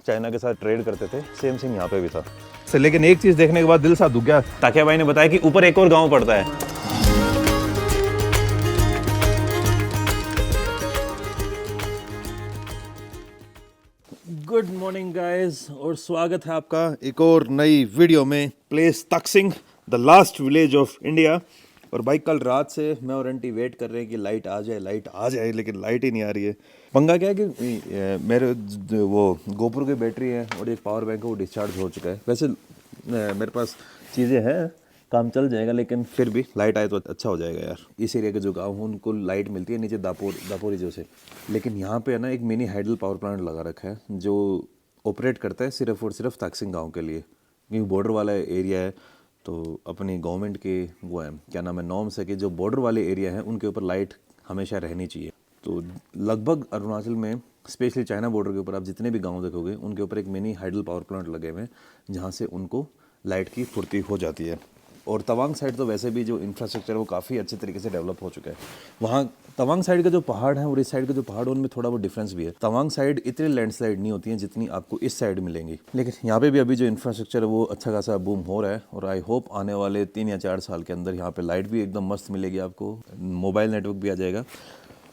China के साथ trade करते थे, सेम सीन यहाँ पे भी था। लेकिन एक चीज़ देखने के बाद दिल सा दुख गया। ताकिया भाई ने बताया कि ऊपर एक और गाँव पड़ता है। गुड मॉर्निंग गाइस, और स्वागत है आपका एक और नई वीडियो में। Place Taksing, the last village of India. और भाई कल रात से मैं और आंटी वेट कर रहे हैं कि लाइट आ जाए, लेकिन लाइट ही नहीं आ रही है। पंगा क्या है कि मेरे वो गोपुर की बैटरी है और एक पावर बैंक है, वो डिस्चार्ज हो चुका है। वैसे मेरे पास चीज़ें हैं, काम चल जाएगा, लेकिन फिर भी लाइट आए तो अच्छा हो जाएगा यार। इस एरिया के जो गाँव हैं उनको लाइट मिलती है नीचे दापोरिजो से, लेकिन यहाँ पे है ना एक मिनी हाइडल पावर प्लांट लगा रखा है जो ऑपरेट करता है सिर्फ और सिर्फ तकसिंग गाँव के लिए, क्योंकि बॉर्डर वाला एरिया है। तो अपनी गवर्नमेंट के वो है, क्या नाम है, नॉर्म्स है कि जो बॉर्डर वाले एरिया हैं उनके ऊपर लाइट हमेशा रहनी चाहिए। तो लगभग अरुणाचल में, स्पेशली चाइना बॉर्डर के ऊपर आप जितने भी गांव देखोगे उनके ऊपर एक मिनी हाइडल पावर प्लांट लगे हुए हैं जहां से उनको लाइट की पूर्ति हो जाती है। और तवांग साइड तो वैसे भी जो इंफ्रास्ट्रक्चर है वो काफ़ी अच्छे तरीके से डेवलप हो चुका है। वहाँ तवांग साइड के जो पहाड़ हैं और इस साइड के जो पहाड़, उनमें थोड़ा वो डिफरेंस भी है। तवांग साइड इतनी लैंडस्लाइड नहीं होती हैं जितनी आपको इस साइड मिलेंगी, लेकिन यहाँ पे भी अभी जो इंफ्रास्ट्रक्चर है वो अच्छा खासा बूम हो रहा है। और आई होप आने वाले 3 या 4 साल के अंदर यहाँ पे लाइट भी एकदम मस्त मिलेगी आपको, मोबाइल नेटवर्क भी आ जाएगा।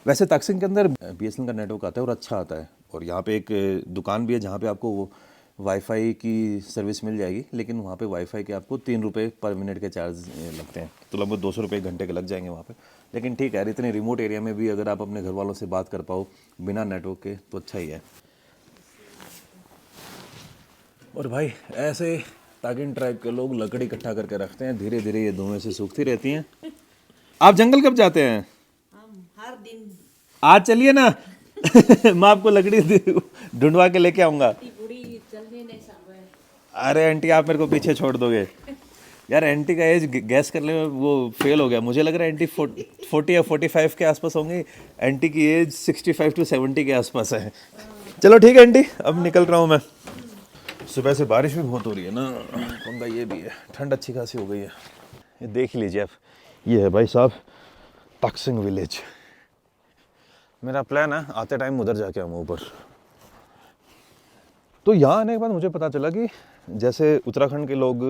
वैसे तकसिंग के अंदर BSNL का नेटवर्क आता है और अच्छा आता है। और यहाँ पे एक दुकान भी है जहाँ पे आपको वो वाईफाई की सर्विस मिल जाएगी, लेकिन वहाँ पे वाईफाई के आपको 3 रुपये पर मिनट के चार्ज लगते हैं, तो लगभग 200 रुपये घंटे के लग जाएंगे वहाँ पे। लेकिन ठीक है, इतने रिमोट एरिया में भी अगर आप अपने घर वालों से बात कर पाओ बिना नेटवर्क के तो अच्छा ही है। और भाई ऐसे तागिन ट्राइब के लोग लकड़ी इकट्ठा करके रखते हैं, धीरे धीरे ये धुएं से सूखती रहती हैं। आप जंगल कब जाते हैं? हम हर दिन। आज चलिए ना मैं आपको लकड़ी ढूंढवा के लेके आऊँगा। अरे आंटी आप मेरे को पीछे छोड़ दोगे यार। आंटी का एज गैस करने में वो फेल हो गया। मुझे लग रहा है आंटी 40 या 45 के आसपास होंगी। आंटी की एज 65 to 70 के आसपास है। चलो ठीक है आंटी, अब निकल रहा हूँ मैं। सुबह से बारिश भी बहुत हो रही है ना, पंगा ये भी है, ठंड अच्छी खासी हो गई है। ये देख लीजिए आप, ये है भाई साहब तकसिंग विलेज। मेरा प्लान है आते टाइम उधर जाके आऊँ ऊपर। तो यहाँ आने के बाद मुझे पता चला कि जैसे उत्तराखंड के लोग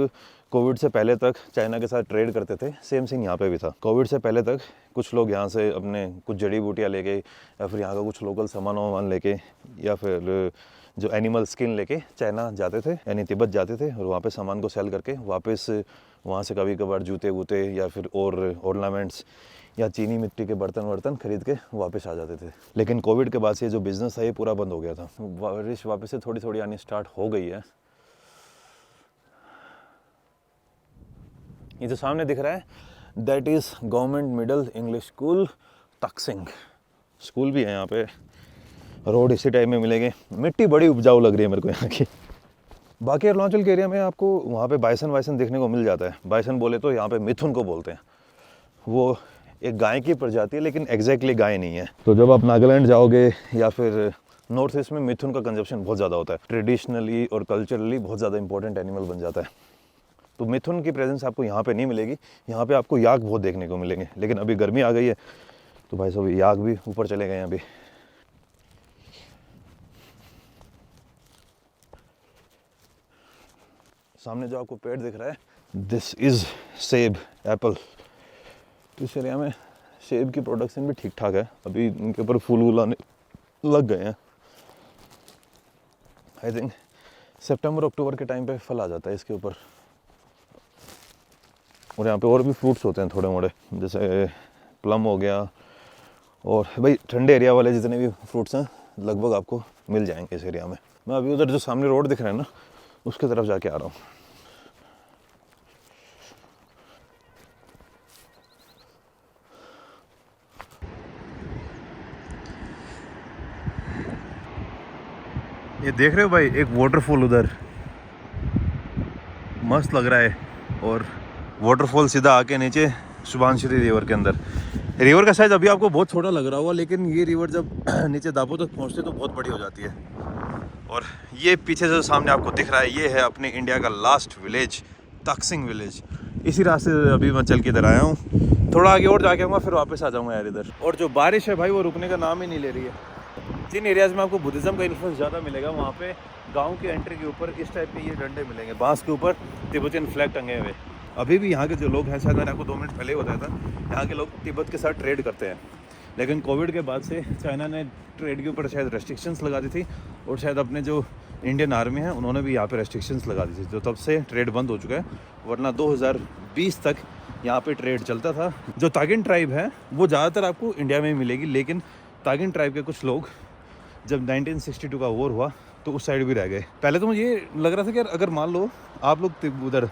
कोविड से पहले तक चाइना के साथ ट्रेड करते थे, सेम सीन यहाँ पे भी था। कोविड से पहले तक कुछ लोग यहाँ से अपने कुछ जड़ी बूटियाँ लेके, या फिर यहाँ का कुछ लोकल सामान वामान लेके, या फिर जो एनिमल स्किन लेके चाइना जाते थे, यानी तिब्बत जाते थे, और वहाँ पे सामान को सेल करके वापस वहाँ से कभी कभार जूते वूते या फिर और ऑर्नामेंट्स या चीनी मिट्टी के बर्तन खरीद के वापस आ जाते थे। लेकिन कोविड के बाद से जो बिज़नेस है ये पूरा बंद हो गया था। बारिश वापस से थोड़ी थोड़ी आनी स्टार्ट हो गई है। ये जो सामने दिख रहा है that is government middle English school Taksing. School भी है यहाँ पे, रोड इसी टाइप में मिलेंगे। मिट्टी बड़ी उपजाऊ लग रही है मेरे को यहाँ की। बाकी अरुणाचल के एरिया में आपको वहाँ पे बाइसन देखने को मिल जाता है। बाइसन बोले तो यहाँ पे मिथुन को बोलते हैं। वो एक गाय की प्रजाति है, लेकिन एग्जैक्टली गाय नहीं है। तो जब आप नागालैंड जाओगे या फिर नॉर्थ ईस्ट में, मिथुन का कंजप्शन बहुत ज़्यादा होता है। ट्रेडिशनली और कल्चरली बहुत ज़्यादा इंपॉर्टेंट एनिमल बन जाता है। तो मिथुन की प्रेजेंस आपको यहाँ पे नहीं मिलेगी। यहाँ पे आपको याक बहुत देखने को मिलेंगे, लेकिन अभी गर्मी आ गई है तो भाई साहब याक भी ऊपर चले गए हैं अभी। सामने जो आपको पेड़ दिख रहा है, दिस इज सेब एप्पल। तो इस एरिया में सेब की प्रोडक्शन भी ठीक ठाक है। अभी इनके ऊपर फूल वूल आने लग गए हैं। आई थिंक सितंबर अक्टूबर के टाइम पे फल आ जाता है इसके ऊपर। और यहाँ पे और भी फ्रूट्स होते हैं थोड़े मोड़े, जैसे प्लम हो गया। और भाई ठंडे एरिया वाले जितने भी फ्रूट्स हैं लगभग आपको मिल जाएंगे इस एरिया में। मैं अभी उधर जो सामने रोड दिख रहा है ना, उसके तरफ जाके आ रहा हूँ। ये देख रहे हो भाई, एक वाटरफॉल उधर मस्त लग रहा है। और वाटरफॉल सीधा आके नीचे सुबानश्री रिवर के अंदर। रिवर का साइज अभी आपको बहुत छोटा लग रहा होगा, लेकिन ये रिवर जब नीचे दापो तक पहुँचते तो बहुत बड़ी हो जाती है। और ये पीछे जो सामने आपको दिख रहा है, ये है अपने इंडिया का लास्ट विलेज तकसिंग विलेज। इसी रास्ते से अभी मैं चल के इधर आया हूँ। थोड़ा आगे और जाके आऊँगा, फिर वापस आ जाऊँगा यार इधर। और जो बारिश है भाई वो रुकने का नाम ही नहीं ले रही है। जिन एरियाज़ में आपको बुद्धिज़्म का इन्फ्लुएंस ज़्यादा मिलेगा वहाँ पे गांव की एंट्री के ऊपर इस टाइप के ये डंडे मिलेंगे, बांस के ऊपर तिब्बतियन फ्लैग टंगे हुए। अभी भी यहाँ के जो लोग हैं, शायद मैंने आपको 2 मिनट पहले ही बताया था, यहाँ के लोग तिब्बत के साथ ट्रेड करते हैं। लेकिन कोविड के बाद से चाइना ने ट्रेड के ऊपर शायद रेस्ट्रिक्शंस लगा दी थी, और शायद अपने जो इंडियन आर्मी है उन्होंने भी यहाँ पे रेस्ट्रिक्शंस लगा दी थी, तो तब से ट्रेड बंद हो चुका है। वरना 2020 तक यहाँ पे ट्रेड चलता था। जो तागिन ट्राइब है वो ज़्यादातर आपको इंडिया में ही मिलेगी, लेकिन तागिन ट्राइब के कुछ लोग जब 1962 का वॉर हुआ तो उस साइड भी रह गए। पहले तो मुझे ये लग रहा था कि यार अगर मान लो आप लोग उधर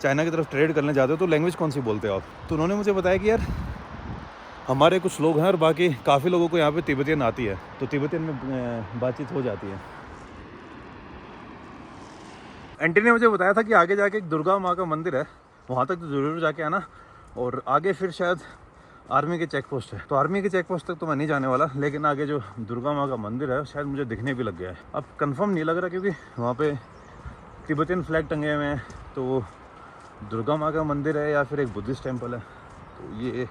चाइना की तरफ ट्रेड करने जाते हो तो लैंग्वेज कौन सी बोलते हो आप, तो उन्होंने मुझे बताया कि यार हमारे कुछ लोग हैं और बाकी काफ़ी लोगों को यहाँ पे तिब्बतियन आती है, तो तिब्बतियन में बातचीत हो जाती है। एंटी ने मुझे बताया था कि आगे जाके एक दुर्गा माँ का मंदिर है, वहाँ तक तो ज़रूर जाके आना, और आगे फिर शायद आर्मी के चेक पोस्ट है। तो आर्मी के चेक पोस्ट तक तो मैं नहीं जाने वाला, लेकिन आगे जो दुर्गा माँ का मंदिर है शायद मुझे दिखने भी लग गया है। अब कंफर्म नहीं लग रहा क्योंकि वहाँ पे तिब्बतियन फ्लैग टंगे हुए हैं, तो वो दुर्गा माँ का मंदिर है या फिर एक बुद्धिस्ट टेम्पल है, तो ये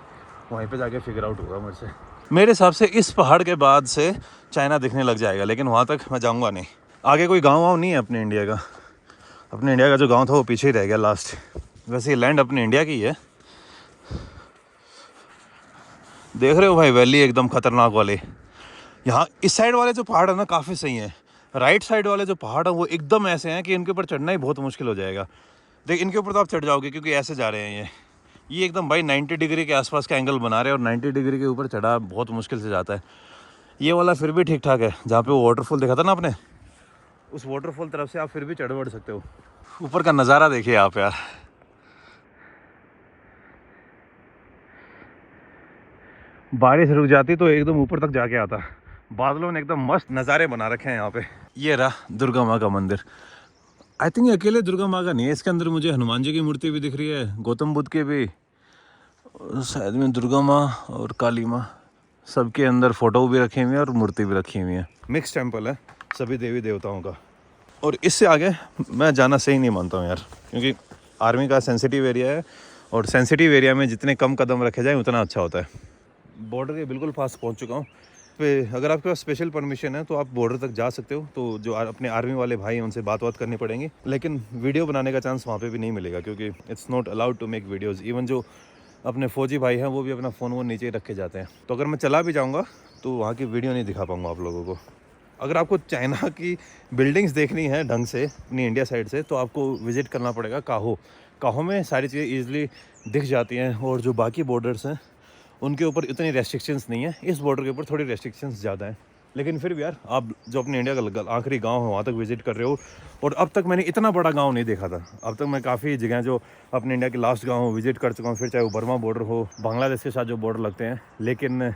वहीं पे जाके फिगर आउट होगा मेरे से। मेरे हिसाब से इस पहाड़ के बाद से चाइना दिखने लग जाएगा, लेकिन वहाँ तक मैं जाऊँगा नहीं। आगे कोई गाँव वाँव नहीं है अपने इंडिया का। अपने इंडिया का जो गाँव था वो पीछे ही रह गया लास्ट। वैसे ये लैंड अपने इंडिया की है। देख रहे हो भाई, वैली एकदम खतरनाक वाले। यहाँ इस साइड वाले जो पहाड़ है ना काफ़ी सही हैं। राइट साइड वाले जो पहाड़ है वो एकदम ऐसे हैं कि इनके ऊपर चढ़ना ही बहुत मुश्किल हो जाएगा। देख, इनके ऊपर तो आप चढ़ जाओगे क्योंकि ऐसे जा रहे हैं ये एकदम भाई 90 डिग्री के आसपास का एंगल बना रहे हैं, और 90 डिग्री के ऊपर चढ़ा बहुत मुश्किल से जाता है। ये वाला फिर भी ठीक ठाक है। जहाँ पे वो वाटरफॉल देखा था ना आपने, उस वाटरफॉल तरफ से आप फिर भी चढ़ बढ़ सकते हो। ऊपर का नज़ारा देखिए आप यार, बारिश रुक जाती तो एकदम ऊपर तक जाके आता। बादलों ने एकदम मस्त नज़ारे बना रखे हैं यहाँ पे। ये रहा दुर्गा माँ का मंदिर। आई थिंक अकेले दुर्गा माँ का नहीं है, इसके अंदर मुझे हनुमान जी की मूर्ति भी दिख रही है, गौतम बुद्ध के भी, शायद में दुर्गा माँ और काली माँ, सबके अंदर फ़ोटो भी रखे हुए हैं और मूर्ति भी रखी हुई है। मिक्स टेम्पल है सभी देवी देवताओं का। और इससे आगे मैं जाना सही नहीं मानता हूँ यार, क्योंकि आर्मी का सेंसिटिव एरिया है, और सेंसिटिव एरिया में जितने कम कदम रखे जाएँ उतना अच्छा होता है। बॉर्डर के बिल्कुल पास पहुँच चुका हूँ। अगर आपके पास स्पेशल परमिशन है तो आप बॉर्डर तक जा सकते हो, तो जो अपने आर्मी वाले भाई हैं उनसे बात करनी पड़ेंगी, लेकिन वीडियो बनाने का चांस वहाँ पे भी नहीं मिलेगा, क्योंकि it's not allowed to make videos. Even जो अपने फौजी भाई हैं वो भी अपना फ़ोन वो नीचे ही रख के जाते हैं। तो अगर मैं चला भी जाऊँगा तो वहाँ की वीडियो नहीं दिखा पाऊँगा आप लोगों को। अगर आपको चाइना की बिल्डिंग्स देखनी है ढंग से अपनी इंडिया साइड से, तो आपको विज़िट करना पड़ेगा काहो। काहो में सारी चीज़ें ईज़िली दिख जाती हैं, और जो बाकी बॉर्डर्स हैं उनके ऊपर इतनी रेस्ट्रिक्शंस नहीं है। इस बॉर्डर के ऊपर थोड़ी रेस्ट्रिक्शंस ज़्यादा हैं, लेकिन फिर भी यार आप जो अपने इंडिया का आखिरी गांव है वहाँ तक विज़िट कर रहे हो। और अब तक मैंने इतना बड़ा गांव नहीं देखा था। अब तक मैं काफ़ी जगह जो अपने इंडिया के लास्ट गांव विज़िट कर चुका हूँ, फिर चाहे वो बर्मा बॉर्डर हो, बांग्लादेश के साथ जो बॉर्डर लगते हैं, लेकिन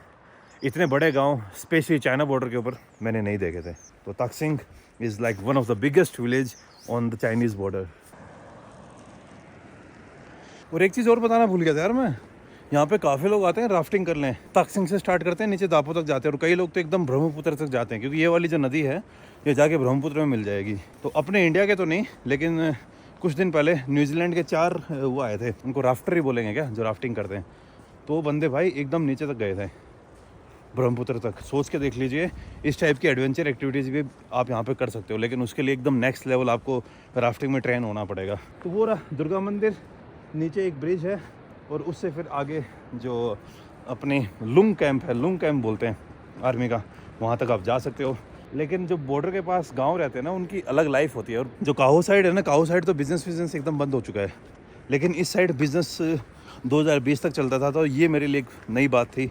इतने बड़े गाँव स्पेशली चाइना बॉर्डर के ऊपर मैंने नहीं देखे थे। तो Taksing is like one of the biggest village on the Chinese border. और एक चीज़ और बताना भूल गया था यार मैं, यहाँ पे काफ़ी लोग आते हैं राफ्टिंग कर लें। तक्सिंग से स्टार्ट करते हैं, नीचे दापो तक जाते हैं, और कई लोग तो एकदम ब्रह्मपुत्र तक जाते हैं, क्योंकि ये वाली जो नदी है ये जाके ब्रह्मपुत्र में मिल जाएगी। तो अपने इंडिया के तो नहीं, लेकिन कुछ दिन पहले न्यूजीलैंड के 4 वो आए थे, उनको राफ्टर ही बोलेंगे क्या, जो राफ्टिंग करते हैं। तो वो बंदे भाई एकदम नीचे तक गए थे, ब्रह्मपुत्र तक। सोच के देख लीजिए, इस टाइप की एडवेंचर एक्टिविटीज़ भी आप यहाँ पे कर सकते हो, लेकिन उसके लिए एकदम नेक्स्ट लेवल आपको राफ्टिंग में ट्रेन होना पड़ेगा। तो वो रहा दुर्गा मंदिर, नीचे एक ब्रिज है, और उससे फिर आगे जो अपने लुंग कैंप है, लुंग कैंप बोलते हैं आर्मी का, वहाँ तक आप जा सकते हो। लेकिन जो बॉर्डर के पास गांव रहते हैं ना, उनकी अलग लाइफ होती है। और जो काहो साइड है ना, काहो साइड तो बिज़नेस एकदम बंद हो चुका है, लेकिन इस साइड बिज़नेस 2020 तक चलता था। तो ये मेरे लिए एक नई बात थी।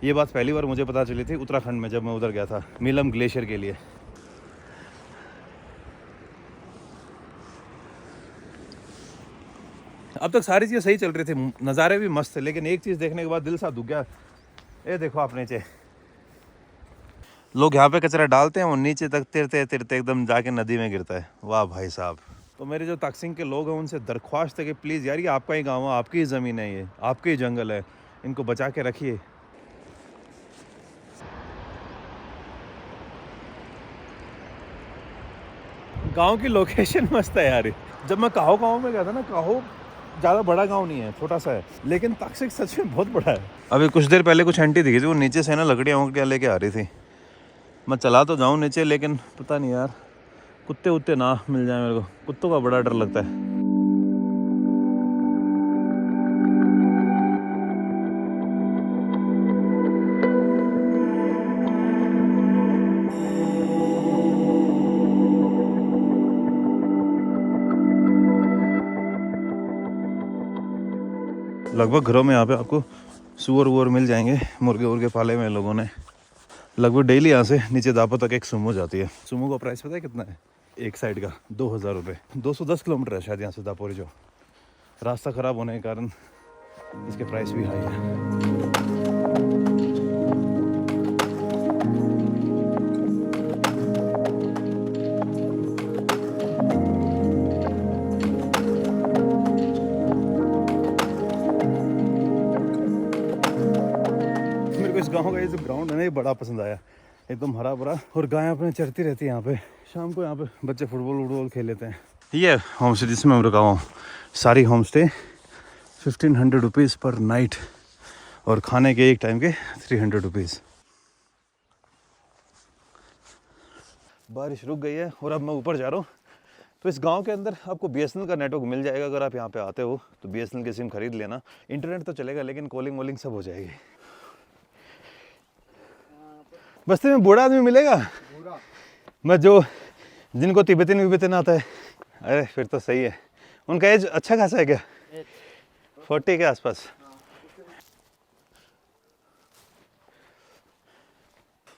ये बात पहली बार मुझे पता चली थी उत्तराखंड में, जब मैं उधर गया था मीलम ग्लेशियर के लिए। अब तक सारी चीज़ें सही चल रही थी, नज़ारे भी मस्त थे, लेकिन एक चीज़ देखने के बाद दिल सा दुख गया। ये देखो आप नीचे, लोग यहाँ पे कचरा डालते हैं, वो नीचे तक तिरते तिरते एकदम जाके नदी में गिरता है। वाह भाई साहब। तो मेरे जो तक्सिंग के लोग हैं उनसे दरख्वास्त है कि प्लीज़ यार, ये आपका ही गाँव है, आपकी ही ज़मीन है, ये आपके ही जंगल है, इनको बचा के रखिए। गांव की लोकेशन मस्त है यार। जब मैं काहो गांव में गया था ना, काहो ज़्यादा बड़ा गांव नहीं है, छोटा सा है, लेकिन तक्सिंग सच में बहुत बड़ा है। अभी कुछ देर पहले कुछ आंटी दिखी थी, वो नीचे से ना लकड़ियाँ लेके आ रही थी। मैं चला तो जाऊँ नीचे, लेकिन पता नहीं यार कुत्ते उत्ते ना मिल जाए मेरे को, कुत्तों का बड़ा डर लगता है। लगभग घरों में यहाँ पे आपको सूअर वूअर मिल जाएंगे, मुर्गे उर्गे पाले हुए लोगों ने। लगभग डेली यहाँ से नीचे दापो तक एक सुमो जाती है। सुमो का प्राइस पता है कितना है? एक साइड का 2000 रुपये। 210 किलोमीटर है शायद यहाँ से दापोरी। जो रास्ता ख़राब होने के कारण इसके प्राइस भी हाई है। गाँव का ये जो ग्राउंड है ना, ये बड़ा पसंद आया। एकदम हरा भरा, और गाय अपने चरती रहती है यहाँ पे। शाम को यहाँ पे बच्चे फुटबॉल वुटबॉल खेल लेते हैं। ये होम स्टे जिसमें हम रुका हूँ, सारी होम स्टे 1500 रुपीज़ पर नाइट, और खाने के एक टाइम के 300 रुपीज़। बारिश रुक गई है और अब मैं ऊपर जा रहा हूँ। तो इस गांव के अंदर आपको BSNL का नेटवर्क मिल जाएगा। अगर आप यहाँ पे आते हो तो BSNL की सिम खरीद लेना। इंटरनेट तो चलेगा, लेकिन कॉलिंग वॉलिंग सब हो जाएगी। बस्ती में बूढ़ा आदमी मिलेगा? मैं जो जिनको तिब्बतन आता है। अरे फिर तो सही है। उनका एज अच्छा खासा है क्या? 40 के आसपास।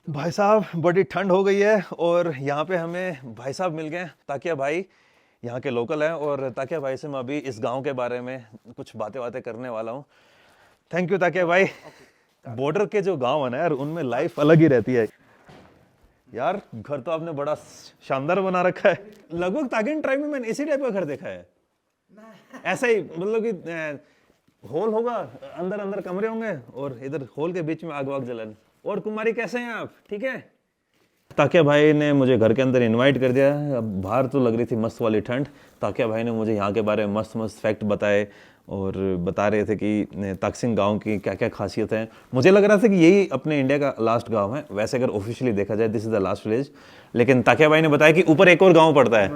भाई साहब बड़ी ठंड हो गई है, और यहाँ पे हमें भाई साहब मिल गए। ताकिया भाई यहाँ के लोकल हैं, और ताकिया भाई से मैं अभी इस गांव के बारे में कुछ बातें करने वाला हूँ। थैंक यू ताकिया भाई। बॉर्डर के जो गांव है ना यार, उनमें लाइफ अलग ही रहती है यार। घर तो आपने बड़ा शानदार बना रखा है। लगभग तागिन ट्राइब में मैंने इसी टाइप का घर देखा है। ऐसा ही, मतलब कि होल होगा, अंदर अंदर कमरे होंगे, और इधर होल के बीच में आग वाग जलन। और कुमारी कैसे हैं आप? ठीक है। ताकिया भाई ने मुझे घर के अंदर इनवाइट कर दिया। अब बाहर तो लग रही थी मस्त वाली ठंड। ताकिया भाई ने मुझे यहाँ के बारे में मस्त मस्त फैक्ट बताए, और बता रहे थे कि तकसिंग गांव की क्या क्या खासियत है। मुझे लग रहा था कि यही अपने इंडिया का लास्ट गांव है। वैसे अगर ऑफिशियली देखा जाए this is the last village, लेकिन ताकिया भाई ने बताया कि ऊपर एक और गांव पड़ता है।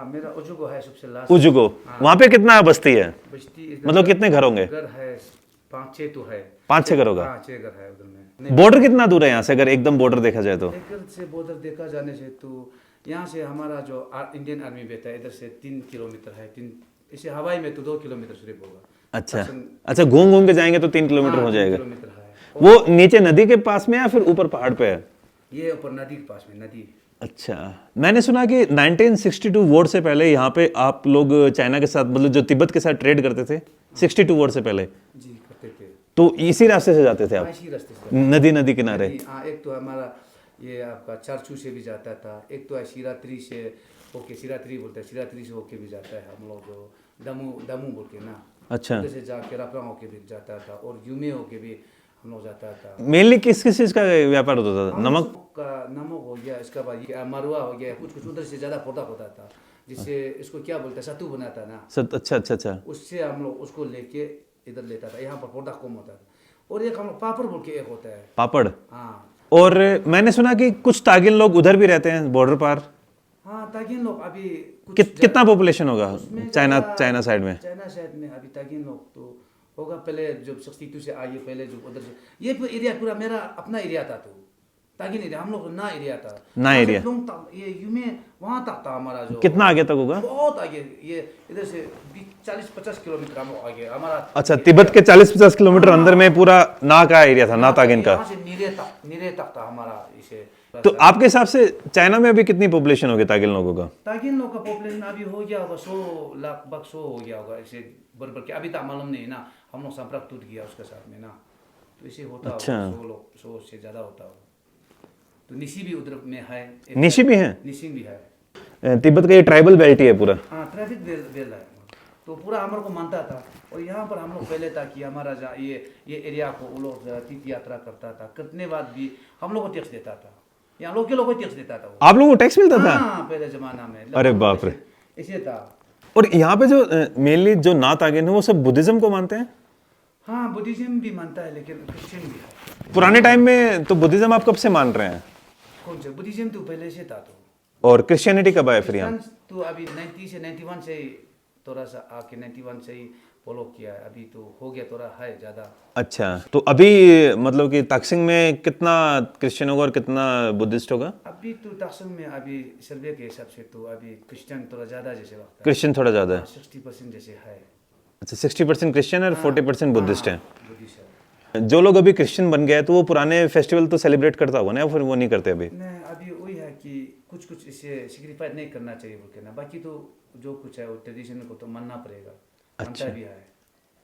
मेरा उजुगो है सबसे लास्ट। उजुगो, वहाँ पे कितना बस्ती है? मतलब कितने घर होंगे? घर है 5-6 तो है। 5-6 घर होगा। 6 घर है उधर में। बॉर्डर कितना दूर है यहाँ से, अगर एकदम बॉर्डर देखा जाए तो? इधर से बॉर्डर देखा जाने से तो यहाँ से हमारा जो इंडियन आर्मी बैठा है, इधर से 3 किलोमीटर है। 3 इसे हवाई में तो 2 किलोमीटर सिर्फ होगा। अच्छा घूम घूम के जाएंगे तो 3 किलोमीटर हो जाएगा। वो नीचे नदी के पास में या फिर ऊपर पहाड़ पे है? ये ऊपर नदी के पास में नदी। अच्छा, मैंने सुना कि 1962 वॉर से पहले यहाँ पे आप लोग चाइना के साथ, मतलब जो तिब्बत के साथ ट्रेड करते थे 62 वॉर से पहले? जी करते थे। तो इसी रास्ते से जाते थे आप? इसी रास्ते से, नदी किनारे। हाँ, एक तो हमारा ये आपका चारचू से भी जाता था, एक तो है शिरात्री से होके, शिरात्री बोलते हैं, शिरात्री से होके भी जाता है हम लोग, दमू बोल के ना। अच्छा, उधर से जाके रापरा होके भी जाता था, और यूमे होके भी हम लोग जाता था। मेनली किस चीज का व्यापार होता था? नमक हो गया, इसका बाद मरुआ हो गया, कुछ उधर से ज्यादा प्रोडक्ट होता था, जिससे इसको क्या बोलते हैं, सत्तू बनाता ना। अच्छा। उससे हम लोग उसको लेके इधर लेता था। यहाँ पर प्रोडक्ट कम होता था। और एक हम लोग पापड़ बोल के एक होता है, पापड़। हाँ, और मैंने सुना कि कुछ तागिन लोग उधर भी रहते हैं बॉर्डर पार। हाँ, तागिन लोग अभी कितना पॉपुलेशन होगा चाइना साइड में? चाइना साइड में अभी तागिन लोग तो होगा। पहले जब 62 से आए, पहले जो उधर से, ये एरिया पूरा मेरा अपना एरिया था। तो तागिन एरिया हम लोग ना एरिया था, ना एरिया ये यूमे वहाँ तक था हमारा। जो कितना आगे तक होगा? बहुत आगे, ये इधर से 40-50 किलोमीटर हम आगे हमारा। अच्छा, तिब्बत के 40-50 किलोमीटर अंदर में पूरा ना का एरिया था, ना तागिन का। नीरे तक था हमारा इसे। तो आपके हिसाब से चाइना में अभी कितनी पॉपुलेशन होगी तागिन लोगों का? तागिन लोगों का पॉपुलेशन अभी हो गया होगा 100 लाख बग 100 हो गया होगा इसे बराबर के। अभी तक मालूम नहीं ना, हम लोग संपर्क टूट गया उसके साथ में ना, तो इसे होता अच्छा। होगा 100 से ज़्यादा होता होगा। तो निशी भी उधर में है। निशी भी है? निशी भी है। तिब्बत का ये ट्राइबल बेल्ट ही है पूरा? हाँ, ट्रैफिक बेल्ट है। तो पूरा हमारे को मानता था। और यहाँ पर हम लोग पहले था कि हमारा ये एरिया को वो लोग तीर्थ यात्रा करता था, करने बाद भी हम लोग को टैक्स देता था। यहाँ लोग के लोगों को टैक्स देता था। आप लोगों को टैक्स मिलता था? हाँ, पहले जमाना में। अरे बाप रे, ऐसे था। और यहाँ पे जो मेनली जो ना तागिन है वो सब बुद्धिज्म को मानते हैं? हाँ, बुद्धिज्म भी मानता है, लेकिन क्रिश्चियन भी है। पुराने टाइम में तो बुद्धिज्म आप कब से मान रहे हैं? कौन से बुद्धिज्म तो पहले से था तो और क्रिश्चियनिटी कब आया फिर यहाँ? तो अभी 90 से 91 से थोड़ा सा आके 91 से ही फॉलो किया है, अभी तो हो गया थोड़ा है ज़्यादा। अच्छा, तो अभी मतलब कि ताकसिंग में कितना क्रिश्चियन होगा और कितना बुद्धिस्ट होगा? अभी तो ताकसिंग में अभी सर्वे के हिसाब से तो अभी क्रिश्चियन थोड़ा ज़्यादा जैसे लगता है, क्रिश्चियन थोड़ा ज़्यादा है। 60% जैसे है। अच्छा, 60% क्रिश्चियन और 40% बुद्धिस्ट हैं। बुद्धिस्ट है। जो लोग अभी क्रिश्चियन बन गए तो वो पुराने फेस्टिवल तो सेलिब्रेट करता होगा ना, या फिर वो नहीं करते अभी? नहीं, अभी वही है कि कुछ कुछ इसे सेक्रीफाइस नहीं करना चाहिए बोल के ना, बाकी तो जो कुछ है वो ट्रेडिशन को तो मानना पड़ेगा। मानता भी है,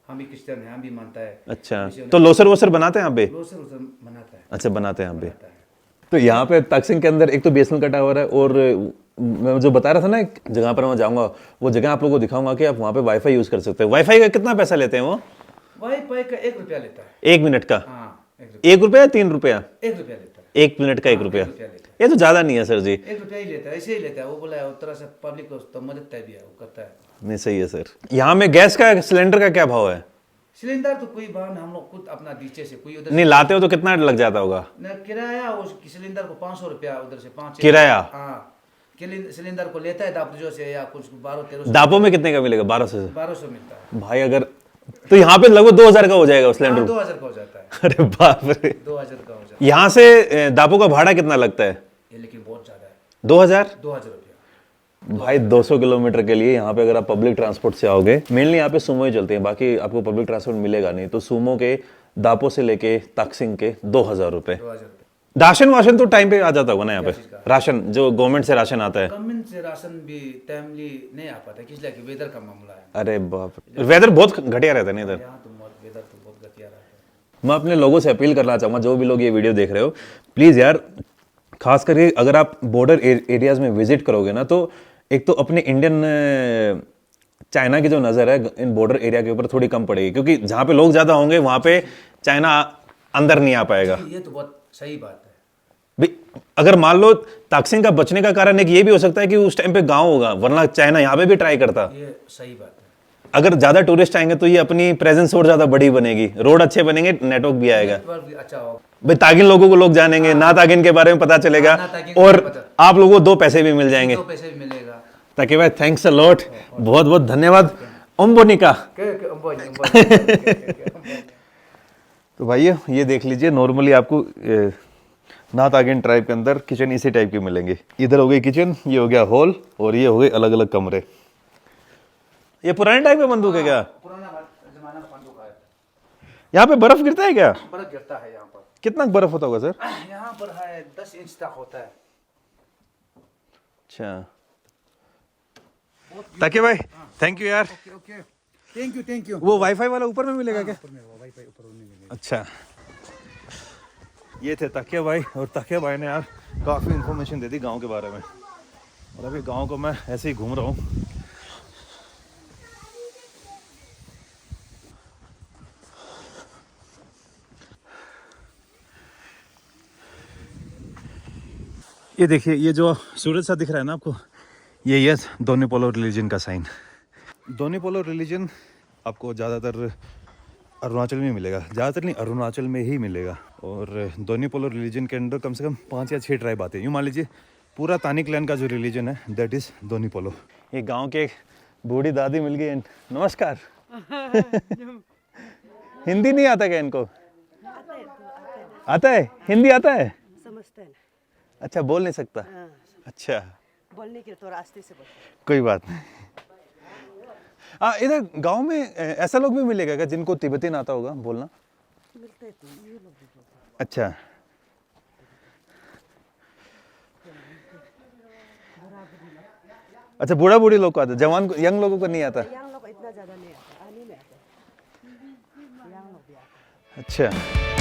हम भी क्रिश्चियन हैं, हम भी मानता है। अच्छा, तो लोसर वोसर बनाते हैं आप भी? लोसर उधर मनाता है। अच्छा, बनाते हैं आप भी। मनाता है। तो यहाँ पे ताकसिंग के अंदर एक तो बीएसएनएल का टावर है, और मैं जो बता रहा था ना एक जगह पर मैं जाऊंगा, वो जगह आप लोगों को दिखाऊंगा कि आप वहाँ पे वाईफाई यूज कर सकते हैं। वाईफाई का कितना पैसा लेते हैं वो? वाईफाई का 1 रुपया लेता है। 1 मिनट का? हाँ, 1 रुपया या 3 रुपया? 1 रुपया लेता है। 1 मिनट का 1 रुपया? 1 रुपया लेता है। ये तो ज्यादा नहीं है सर जी। 1 रुपया ही लेता है, ऐसे ही लेता है। वो बोला है उस तरह से पब्लिक को तो मदद भी है, वो करता है। नहीं, सही है सर। यहाँ में गैस का सिलेंडर का क्या भाव है? सिलेंडर तो कोई बाहर हम लोग खुद अपना नीचे से कोई उधर नहीं, लाते हो तो कितना लग जाता होगा? न किराया उस सिलेंडर को 500 रुपया उधर से 5 किराया? हाँ, सिलेंडर को लेता है दापों से या कुछ 12-13 दापों में कितने का मिलेगा? 1200 से? 1200 मिलता है भाई अगर तो यहाँ पे लगभग 2000 का हो जाएगा सिलेंडर। 2000 का हो जाता है। अरे बाप रे, 2000 का हो जाता है। यहाँ से दापों का भाड़ा कितना लगता है? ये लेकिन बहुत ज्यादा है। 2000? 2000 रुपया भाई 200 किलोमीटर के लिए यहाँ पे अगर आप पब्लिक ट्रांसपोर्ट से आओगे, मेनली यहाँ पे सुमो ही चलते हैं, बाकी आपको पब्लिक ट्रांसपोर्ट मिलेगा नहीं, तो सुमो के दापो से लेके ताकसिंग के 2000 रुपए। 2000 रुपया। राशन वाशन तो टाइम पे आ जाता होगा ना यहाँ पे? राशन जो गवर्नमेंट से राशन आता है? गवर्नमेंट से राशन भी टाइमली नहीं आ पाता, इसलिए कि वेदर का मामला है। अरे बाप रे, वेदर बहुत घटिया रहता है ना इधर। यहाँ तो वेदर तो बहुत घटिया रहता है। मैं अपने लोगों से अपील करना चाहूँगा, जो भी लोग ये वीडियो देख रहे हो, प्लीज़ यार, खास करके अगर आप बॉर्डर एरियाज में विजिट करोगे ना, तो एक तो अपने इंडियन चाइना की जो नज़र है इन बॉर्डर एरिया के ऊपर थोड़ी कम पड़ेगी, क्योंकि जहाँ पे लोग ज़्यादा होंगे वहाँ पे चाइना अंदर नहीं आ पाएगा। ये तो बहुत सही बात है। भाई अगर मान लो ताकसिंग का बचने का कारण एक ये भी हो सकता है कि उस टाइम पे गांव होगा, वरना चाइना यहाँ पे भी ट्राई करता। ये सही बात है। अगर ज्यादा टूरिस्ट आएंगे तो ये अपनी प्रेजेंस और ज्यादा बड़ी बनेगी, रोड अच्छे बनेंगे, नेटवर्क भी आएगा, नेटवर्क भी अच्छा होगा। भाई तागिन लोगों को लोग जानेंगे, ना तागिन के बारे में पता चलेगा, ना तागिन के और बारे में पता। आप लोगों को 2 पैसे भी मिल जाएंगे। 2 पैसे भी मिलेगा। ताकि भाई थैंक्स अ लॉट, बहुत बहुत धन्यवाद। ओम्बोनिका। तो भाई ये देख लीजिए, नॉर्मली आपको नाथ आगिन ट्राइब के अंदर किचन इसी टाइप की मिलेंगे। इधर हो गई किचन, ये हो गया हॉल, और ये हो गए अलग अलग कमरे। ये पुराने टाइप का बंदूक है क्या? पुराना जमाना का बंदूक है। यहाँ पे बर्फ गिरता है क्या? बर्फ गिरता है यहाँ पर। कितना बर्फ होता होगा सर? यहाँ पर है 10 इंच तक होता है। अच्छा, ताकि भाई थैंक यू यार। Okay, thank you. वो वाईफाई वाला ऊपर में मिलेगा क्या? वाईफाई ऊपर में मिलेगा। अच्छा, ये थे तकिया भाई, और तकिया भाई ने यार काफ़ी इन्फॉर्मेशन दे दी गांव के बारे में, और अभी गांव को मैं ऐसे ही घूम रहा हूँ। ये देखिए, ये जो सूरज सा दिख रहा है ना आपको, ये है दोनीपोलो रिलीजन का साइन। दोनीपोलो रिलीजन आपको ज़्यादातर अरुणाचल में मिलेगा, ज़्यादातर नहीं, अरुणाचल में ही मिलेगा। और दोनीपोलो रिलीजन के अंदर कम से कम 5 या 6 ट्राइब आते हैं। यूँ मान लीजिए पूरा तानी क्लैन का जो रिलीजन है दैट इज़ दोनीपोलो। ये गांव के एक बूढ़ी दादी मिल गई। नमस्कार। हिंदी नहीं आता क्या इनको? आता है, हिंदी आता है? समझते हैं। अच्छा, बोल नहीं सकता? अच्छा, बोलने के तो रास्ते से बोलते। कोई बात नहीं। इधर गांव में ऐसा लोग भी मिलेगा क्या जिनको तिब्बती आता होगा बोलना? मिलते हैं तो ये लोग भी बोलते हैं। अच्छा, अच्छा, बूढ़ा बूढ़ी लोग को आता है, जवान यंग लोगों को नहीं आता? यंग लोग इतना ज़्यादा नहीं आता, आने में आता है। यंग लोग भी आता है। अच्छा।